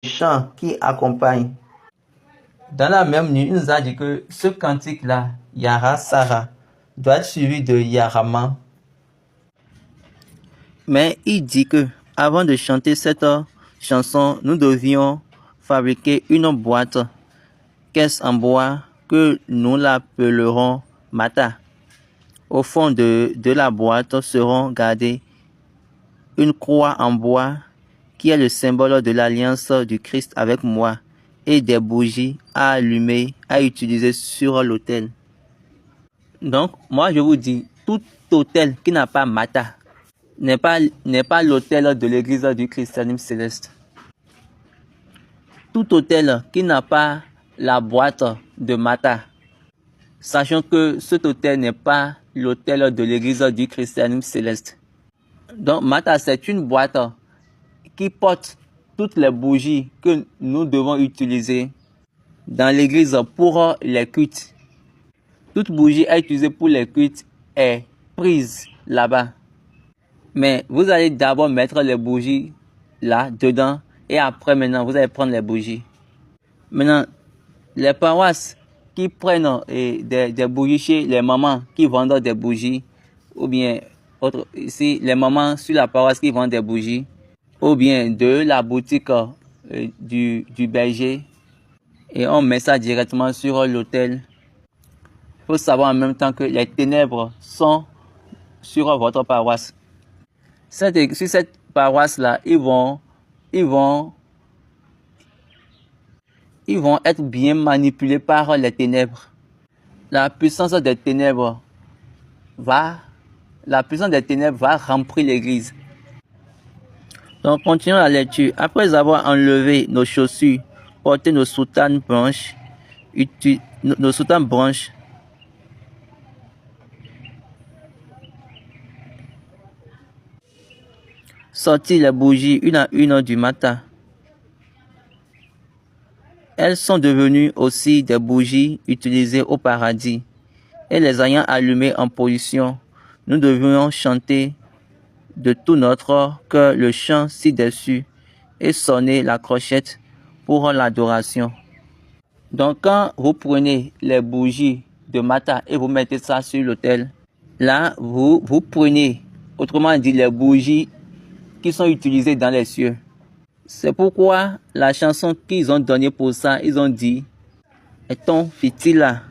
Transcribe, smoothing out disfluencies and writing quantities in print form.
chant qui accompagne. Dans la même nuit, il nous a dit que ce cantique-là, Yara Sarah, doit être suivi de Yarama. Mais il dit que avant de chanter cette chanson, nous devions fabriquer une boîte, caisse en bois, que nous l'appellerons Mata. Au fond de la boîte seront gardées une croix en bois qui est le symbole de l'alliance du Christ avec moi et des bougies à allumer, à utiliser sur l'autel. Donc, moi je vous dis, tout autel qui n'a pas Mata n'est pas l'autel de l'église du christianisme céleste. Tout autel qui n'a pas la boîte de Mata, sachant que cet autel n'est pas l'autel de l'église du christianisme céleste. Donc, Mata, c'est une boîte qui porte toutes les bougies que nous devons utiliser dans l'église pour les cultes. Toute bougie à utiliser pour les cultes est prise là-bas. Mais vous allez d'abord mettre les bougies là, dedans, et après, maintenant, vous allez prendre les bougies. Maintenant, les paroisses qui prennent des bougies chez les mamans qui vendent des bougies, ou bien ici, les mamans sur la paroisse qui vendent des bougies, ou bien de la boutique du berger, et on met ça directement sur l'autel. Il faut savoir en même temps que les ténèbres sont sur votre paroisse. Sur cette paroisse-là, ils vont être bien manipulés par les ténèbres. La puissance des ténèbres va remplir l'église. Donc, continuons la lecture. Après avoir enlevé nos chaussures, porté nos soutanes blanches, sorti les bougies une à une du matin. Elles sont devenues aussi des bougies utilisées au paradis. Et les ayant allumées en position, nous devions chanter de tout notre cœur le chant ci-dessus et sonner la clochette pour l'adoration. Donc quand vous prenez les bougies de Mata et vous mettez ça sur l'autel, là vous prenez, autrement dit, les bougies qui sont utilisées dans les cieux. C'est pourquoi la chanson qu'ils ont donnée pour ça, ils ont dit « Et ton fitila ».